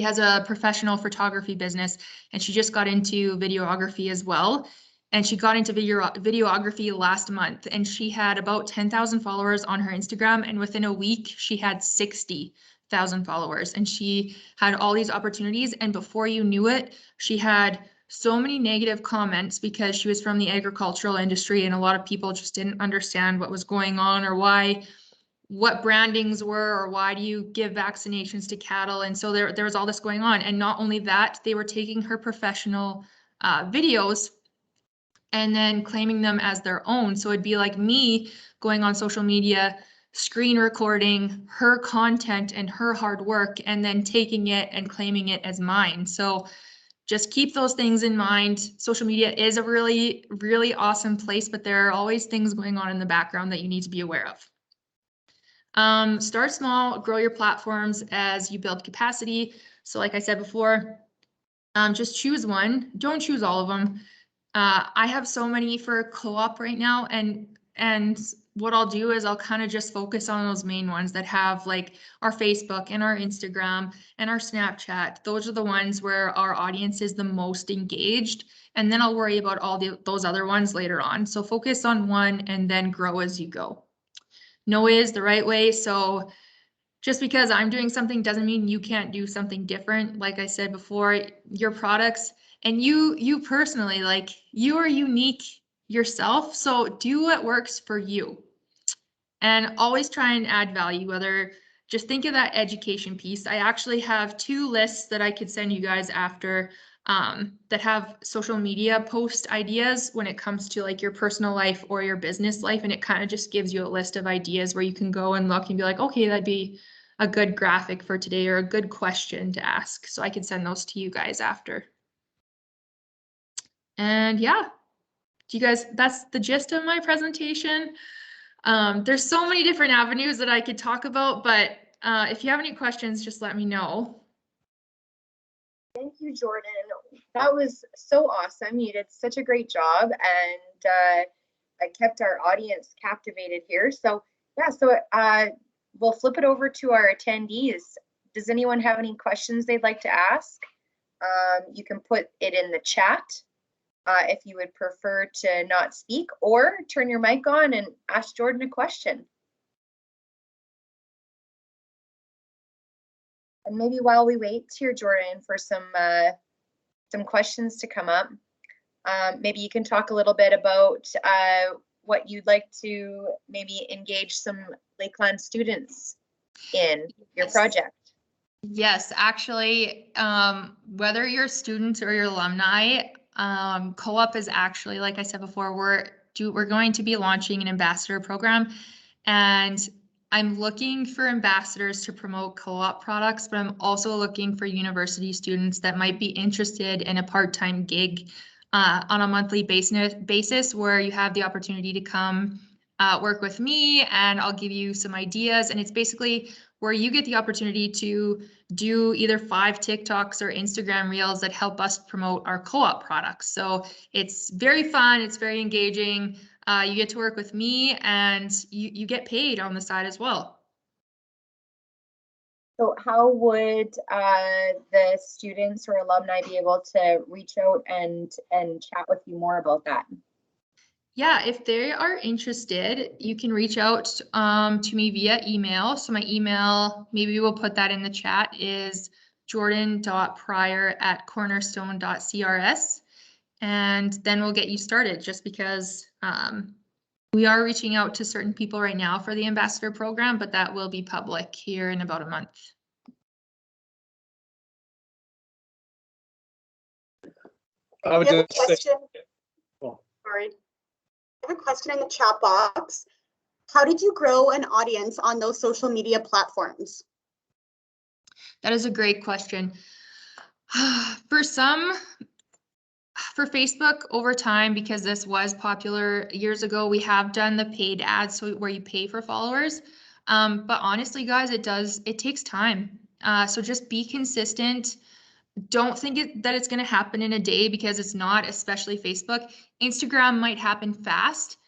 has a professional photography business and she just got into videography as well. And she got into videography last month, and she had about 10,000 followers on her Instagram. And within a week, she had 60,000 followers, and she had all these opportunities. And before you knew it, she had so many negative comments because she was from the agricultural industry, and a lot of people just didn't understand what was going on or what brandings were, or why do you give vaccinations to cattle. And so there was all this going on. And not only that, they were taking her professional videos and then claiming them as their own. So it'd be like me going on social media, screen recording her content and her hard work, and then taking it and claiming it as mine. So just keep those things in mind. Social media is a really, really awesome place, but there are always things going on in the background that you need to be aware of. Start small, grow your platforms as you build capacity. So like I said before, just choose one. Don't choose all of them. I have so many for Co-op right now, and what I'll do is I'll kind of just focus on those main ones that have like our Facebook and our Instagram and our Snapchat. Those are the ones where our audience is the most engaged, and then I'll worry about all those other ones later on. So focus on one and then grow as you go. No way is the right way. So just because I'm doing something doesn't mean you can't do something different. Like I said before, your products and you personally, like, you are unique yourself. So do what works for you and always try and add value. Whether just think of that education piece. I actually have 2 lists that I could send you guys after that have social media post ideas when it comes to like your personal life or your business life. And it kind of just gives you a list of ideas where you can go and look and be like, okay, that'd be a good graphic for today or a good question to ask. So I can send those to you guys after. And yeah, do you guys, that's the gist of my presentation. There's so many different avenues that I could talk about, but if you have any questions, just let me know. Thank you, Jordyn. That was so awesome. You did such a great job, and I kept our audience captivated here. So yeah, so we'll flip it over to our attendees. Does anyone have any questions they'd like to ask? You can put it in the chat if you would prefer to not speak, or turn your mic on and ask Jordyn a question. And maybe while we wait here, Jordyn, for some questions to come up, maybe you can talk a little bit about what you'd like to maybe engage some Lakeland students in your project. Yes, actually, whether you're students or your alumni, co-op is actually, like I said before, we're going to be launching an ambassador program, and I'm looking for ambassadors to promote co-op products, but I'm also looking for university students that might be interested in a part-time gig on a monthly basis where you have the opportunity to come work with me, and I'll give you some ideas. And it's basically where you get the opportunity to do either 5 TikToks or Instagram reels that help us promote our co-op products. So it's very fun, it's very engaging. You get to work with me, and you get paid on the side as well. So how would the students or alumni be able to reach out and chat with you more about that? Yeah, if they are interested, you can reach out to me via email. So my email, maybe we'll put that in the chat, is jordan.pryor@cornerstone.crs. And then we'll get you started, just because we are reaching out to certain people right now for the ambassador program, but that will be public here in about a month. I have a question. Sorry. I have a question in the chat box. How did you grow an audience on those social media platforms? That is a great question. For Facebook, over time, because this was popular years ago, we have done the paid ads, so where you pay for followers. But honestly, guys, it takes time. So just be consistent. Don't think that it's going to happen in a day, because it's not, especially Facebook. Instagram might happen fast.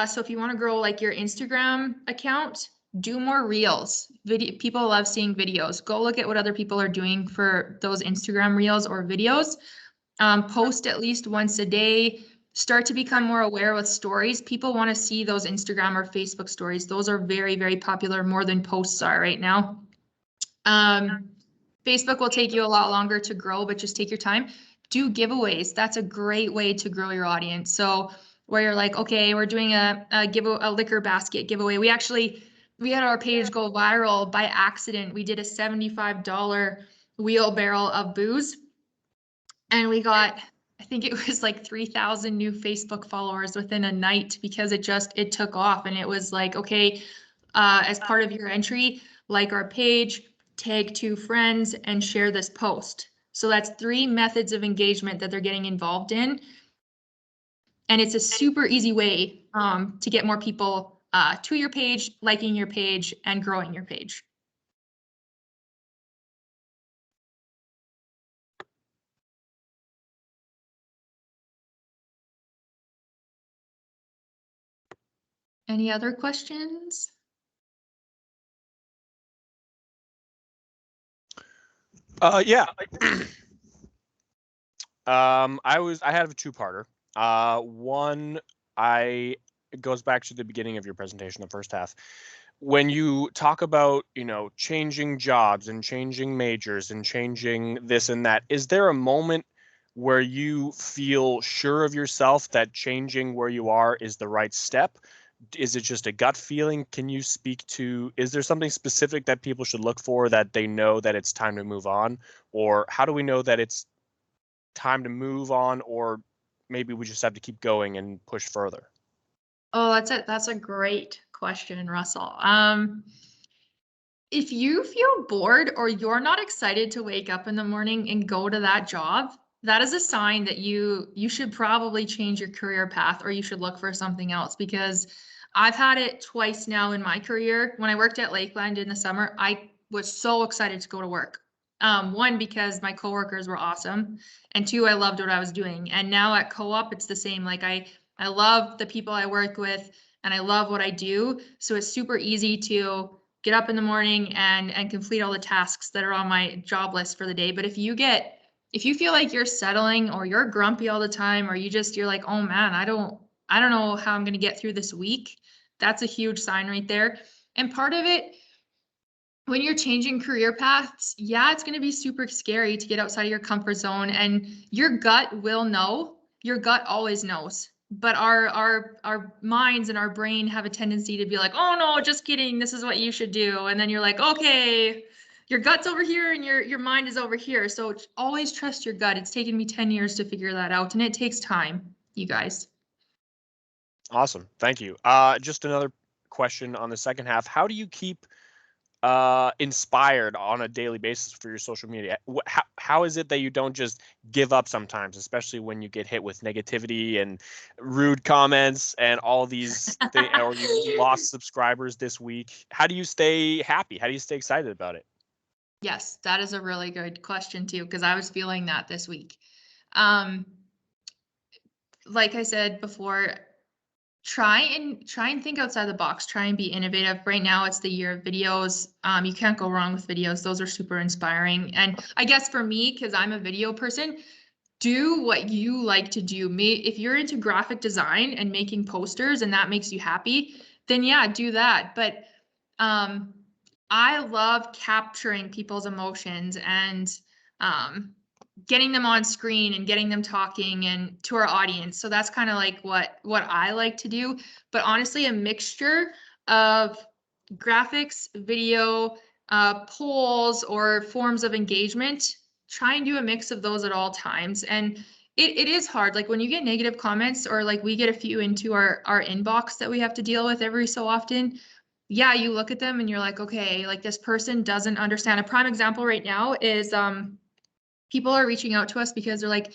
So if you want to grow like your Instagram account, do more reels. People love seeing videos. Go look at what other people are doing for those Instagram reels or videos. Post at least once a day. Start to become more aware with stories. People want to see those Instagram or Facebook stories. Those are very, very popular, more than posts are right now. Facebook will take you a lot longer to grow, but just take your time. Do giveaways. That's a great way to grow your audience. So where you're like, okay, we're doing a liquor basket giveaway. We had our page go viral by accident. We did a $75 wheelbarrow of booze, and we got, I think it was like 3,000 new Facebook followers within a night, because it took off. And it was like, okay, as part of your entry, like our page, tag 2 friends, and share this post. So that's 3 methods of engagement that they're getting involved in. And it's a super easy way to get more people to your page, liking your page, and growing your page. Any other questions? Yeah. I had a 2-parter. One, it goes back to the beginning of your presentation, the first half. When you talk about, changing jobs and changing majors and changing this and that, is there a moment where you feel sure of yourself that changing where you are is the right step? Is it just a gut feeling? Can you speak to, is there something specific that people should look for that they know that it's time to move on? Or how do we know that it's time to move on, or maybe we just have to keep going and push further? Oh, that's a great question, Russell. If you feel bored or you're not excited to wake up in the morning and go to that job, that is a sign that you should probably change your career path, or you should look for something else, because I've had it twice now in my career. When I worked at Lakeland in the summer, I was so excited to go to work. One, because my coworkers were awesome, and two, I loved what I was doing. And now at co-op, it's the same. Like I love the people I work with, and I love what I do. So it's super easy to get up in the morning and complete all the tasks that are on my job list for the day. But if you feel like you're settling, or you're grumpy all the time, or you're like, oh man, I don't know how I'm going to get through this week, that's a huge sign right there. And part of it, when you're changing career paths, yeah, it's going to be super scary to get outside of your comfort zone, and your gut will know. Your gut always knows. But our minds and our brain have a tendency to be like, oh no, just kidding, this is what you should do. And then you're like, okay, your gut's over here and your mind is over here. So always trust your gut. It's taken me 10 years to figure that out, and it takes time, you guys. Awesome. Thank you. Just another question on the second half. How do you keep inspired on a daily basis for your social media? How is it that you don't just give up sometimes, especially when you get hit with negativity and rude comments and all these things, or you lost subscribers this week? How do you stay happy? How do you stay excited about it? Yes, that is a really good question too, because I was feeling that this week. Like I said before, try and think outside the box. Try and be innovative. Right now, it's the year of videos. You can't go wrong with videos. Those are super inspiring. And I guess for me, because I'm a video person, do what you like to do. If you're into graphic design and making posters and that makes you happy, then yeah, do that. But I love capturing people's emotions and getting them on screen and getting them talking and to our audience. So that's kind of like what I like to do. But honestly, a mixture of graphics, video, polls, or forms of engagement. Try and do a mix of those at all times. And it is hard. Like when you get negative comments, or like we get a few into our inbox that we have to deal with every so often. Yeah, you look at them and you're like, okay, like this person doesn't understand. A prime example right now is people are reaching out to us because they're like,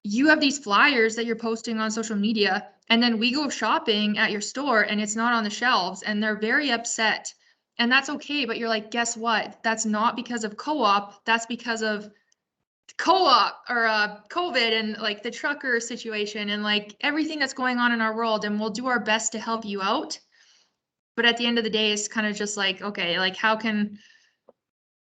you have these flyers that you're posting on social media, and then we go shopping at your store and it's not on the shelves, and they're very upset. And that's okay, but you're like, guess what? That's not because of co-op. That's because of co-op or COVID and like the trucker situation and like everything that's going on in our world. And we'll do our best to help you out. But at the end of the day, it's kind of just like, okay, like how can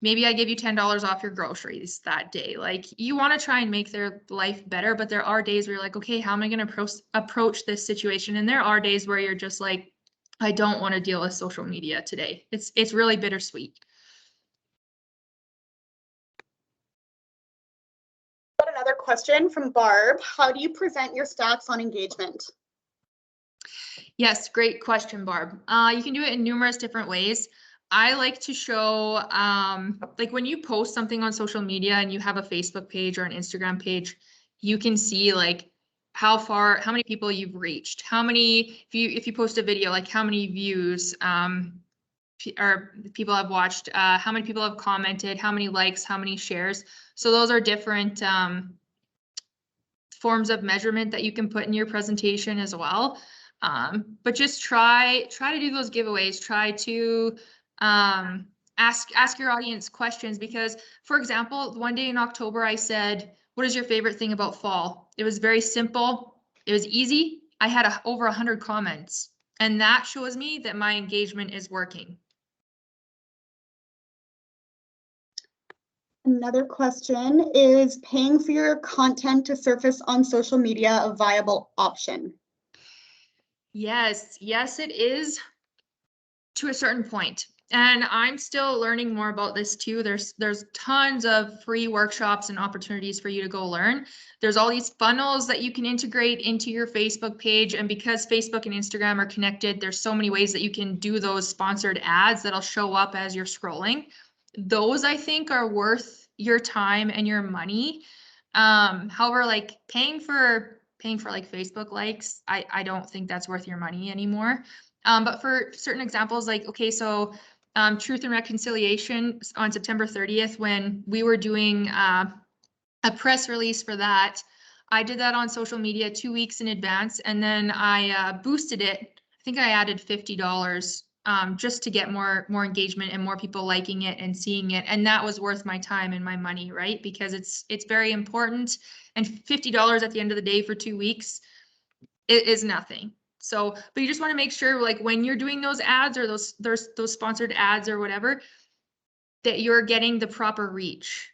maybe I give you $10 off your groceries that day. Like you want to try and make their life better, but there are days where you're like, okay, how am I going to approach this situation? And there are days where you're just like, I don't want to deal with social media today. It's really bittersweet. Got another question from Barb. How do you present your stats on engagement? Yes, great question, Barb. You can do it in numerous different ways. I like to show, like when you post something on social media and you have a Facebook page or an Instagram page, you can see like how many people you've reached, how many, if you post a video, like how many views or people have watched, how many people have commented, how many likes, how many shares. So those are different forms of measurement that you can put in your presentation as well. But just try to do those giveaways. Try to ask your audience questions, because, for example, one day in October, I said, what is your favorite thing about fall? It was very simple. It was easy. I had over 100 comments, and that shows me that my engagement is working. Another question, is paying for your content to surface on social media a viable option? Yes, it is to a certain point. And I'm still learning more about this too. There's tons of free workshops and opportunities for you to go learn. There's all these funnels that you can integrate into your Facebook page. And because Facebook and Instagram are connected, there's so many ways that you can do those sponsored ads that'll show up as you're scrolling. Those, I think, are worth your time and your money. However, like paying for like Facebook likes, I don't think that's worth your money anymore. But for certain examples, like, okay, so Truth and Reconciliation on September 30th, when we were doing a press release for that, I did that on social media 2 weeks in advance, and then I boosted it. I think I added $50 just to get more engagement and more people liking it and seeing it, and that was worth my time and my money, right? Because it's very important, and $50 at the end of the day for 2 weeks, it is nothing. So, but you just want to make sure, like when you're doing those ads or those sponsored ads or whatever, that you're getting the proper reach.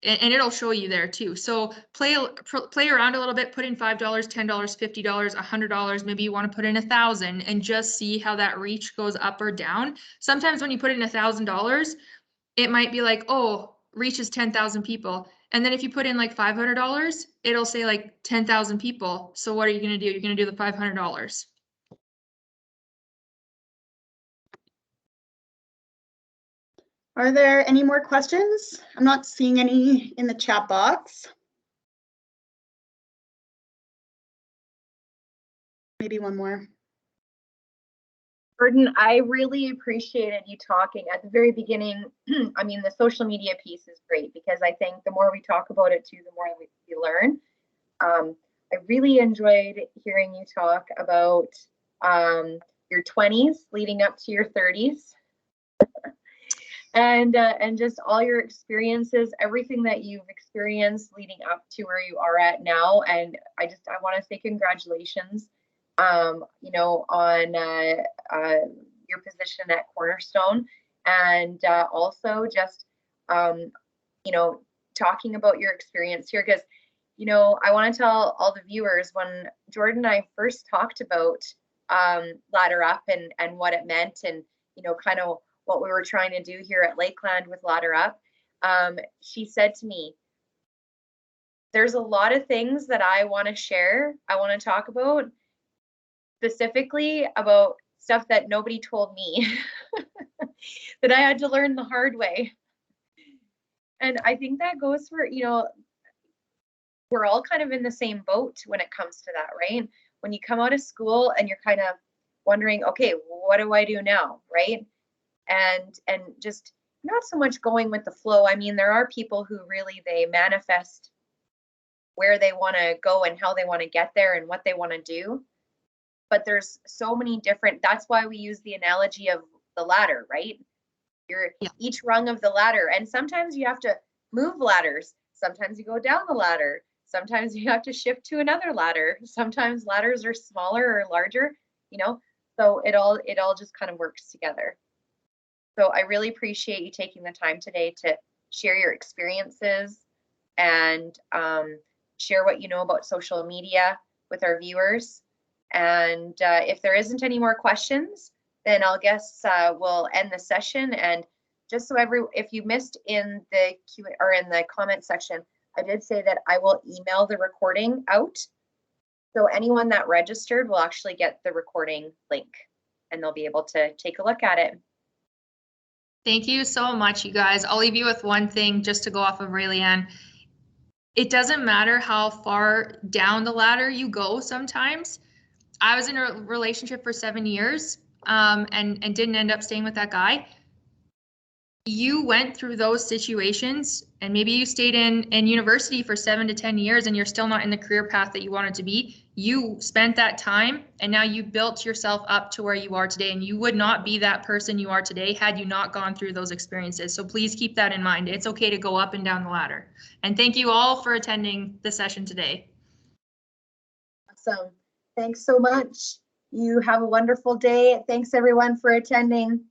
And it'll show you there too. So play around a little bit, put in $5, $10, $50, $100. Maybe you want to put in 1,000 and just see how that reach goes up or down. Sometimes when you put in $1,000, it might be like, oh, reaches 10,000 people. And then if you put in like $500, it'll say like 10,000 people. So what are you going to do? You're going to do the $500. Are there any more questions? I'm not seeing any in the chat box. Maybe one more. Jordyn, I really appreciated you talking at the very beginning. I mean, the social media piece is great because I think the more we talk about it too, the more we learn. I really enjoyed hearing you talk about your 20s leading up to your 30s. And just all your experiences, everything that you've experienced leading up to where you are at now. And I want to say congratulations, you know, on your position at Cornerstone, and also just, you know, talking about your experience here, because, you know, I want to tell all the viewers, when Jordyn and I first talked about Ladder Up and what it meant, and, you know, kind of what we were trying to do here at Lakeland with Ladder Up, she said to me, there's a lot of things that I want to share, I want to talk about, specifically about stuff that nobody told me, that I had to learn the hard way. And I think that goes for, you know, we're all kind of in the same boat when it comes to that, right? When you come out of school and you're kind of wondering, okay, what do I do now, right? And just not so much going with the flow. I mean, there are people who really, they manifest where they want to go and how they want to get there and what they want to do. But there's so many different, that's why we use the analogy of the ladder, right? You're each rung of the ladder, and sometimes you have to move ladders. Sometimes you go down the ladder. Sometimes you have to shift to another ladder. Sometimes ladders are smaller or larger, you know, so it all just kind of works together. So I really appreciate you taking the time today to share your experiences and share what you know about social media with our viewers. And if there isn't any more questions, then I'll guess we'll end the session. And just so if you missed in the or in the comment section, I did say that I will email the recording out. So anyone that registered will actually get the recording link, and they'll be able to take a look at it. Thank you so much, you guys. I'll leave you with one thing just to go off of Raylene. It doesn't matter how far down the ladder you go sometimes. I was in a relationship for 7 years and didn't end up staying with that guy. You went through those situations, and maybe you stayed in university for 7 to 10 years and you're still not in the career path that you wanted to be. You spent that time and now you built yourself up to where you are today, and you would not be that person you are today had you not gone through those experiences. So please keep that in mind. It's okay to go up and down the ladder. And thank you all for attending the session today. Awesome. Thanks so much. You have a wonderful day. Thanks everyone for attending.